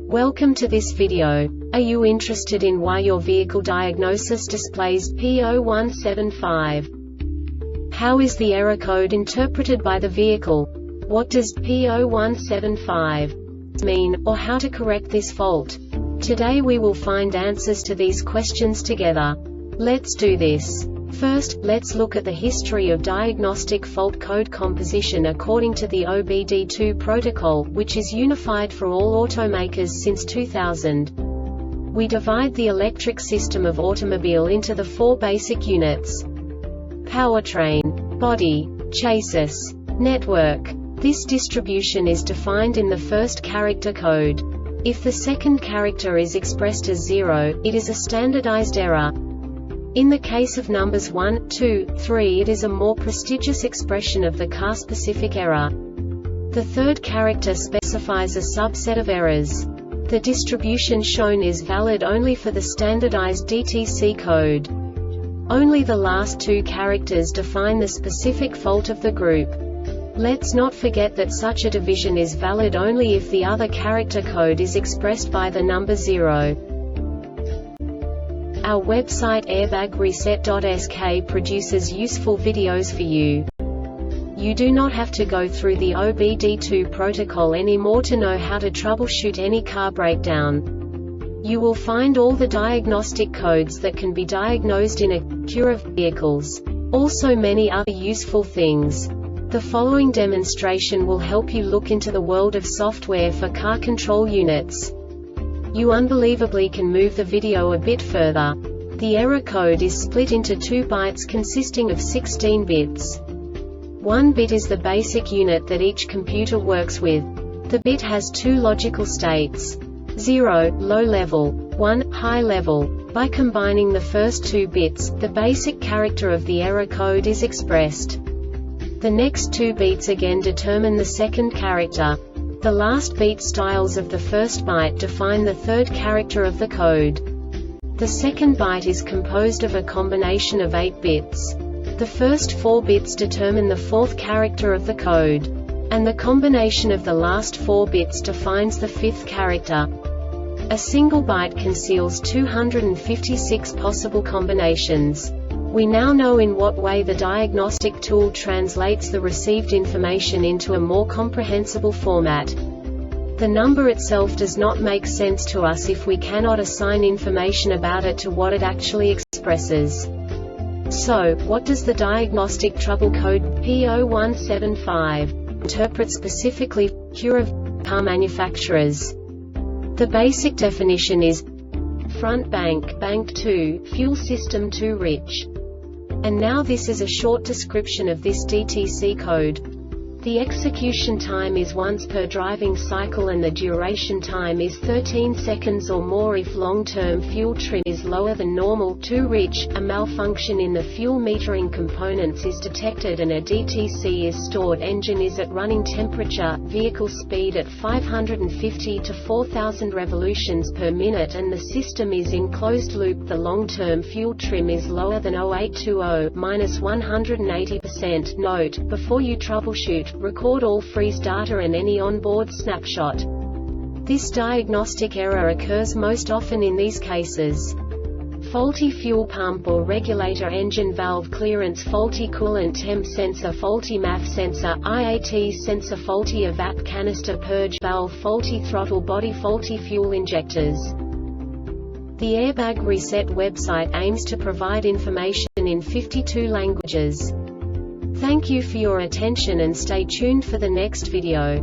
Welcome to this video. Are you interested in why your vehicle diagnosis displays P0175? How is the error code interpreted by the vehicle? What does P0175 mean, or how to correct this fault? Today we will find answers to these questions together. Let's do this. First, let's look at the history of diagnostic fault code composition according to the OBD2 protocol, which is unified for all automakers since 2000. We divide the electric system of automobile into the four basic units: powertrain, body, chassis, network. This distribution is defined in the first character code. If the second character is expressed as 0, it is a standardized error. In the case of numbers 1, 2, 3, it is a more prestigious expression of the car-specific error. The third character specifies a subset of errors. The distribution shown is valid only for the standardized DTC code. Only the last two characters define the specific fault of the group. Let's not forget that such a division is valid only if the other character code is expressed by the number 0. Our website airbagreset.sk produces useful videos for you. You do not have to go through the OBD2 protocol anymore to know how to troubleshoot any car breakdown. You will find all the diagnostic codes that can be diagnosed in Acura vehicles. Also many other useful things. The following demonstration will help you look into the world of software for car control units. You unbelievably can move the video a bit further. The error code is split into 2 bytes consisting of 16 bits. 1 bit is the basic unit that each computer works with. The bit has 2 logical states: 0, low level, 1, high level. By combining the first 2 bits, the basic character of the error code is expressed. The next 2 beats again determine the second character. The last beat styles of the first byte define the third character of the code. The second byte is composed of a combination of 8 bits. The first 4 bits determine the fourth character of the code. And the combination of the last 4 bits defines the fifth character. A single byte conceals 256 possible combinations. We now know in what way the diagnostic tool translates the received information into a more comprehensible format. The number itself does not make sense to us if we cannot assign information about it to what it actually expresses. So, what does the Diagnostic Trouble Code P0175 interpret specifically for Acura car manufacturers? The basic definition is front bank, bank 2, fuel system too rich. And now this is a short description of this DTC code. The execution time is once per driving cycle and the duration time is 13 seconds or more if long-term fuel trim is lower than normal. Too rich, a malfunction in the fuel metering components is detected and a DTC is stored. Engine is at running temperature, vehicle speed at 550 to 4000 revolutions per minute and the system is in closed loop. The long-term fuel trim is lower than 0820, -180%. Note, before you troubleshoot, record all freeze data and any onboard snapshot. This diagnostic error occurs most often in these cases: faulty fuel pump or regulator, engine valve clearance, faulty coolant temp sensor, faulty MAF sensor, IAT sensor, faulty evap canister purge valve, faulty throttle body, faulty fuel injectors. The Airbag Reset website aims to provide information in 52 languages. Thank you for your attention and stay tuned for the next video.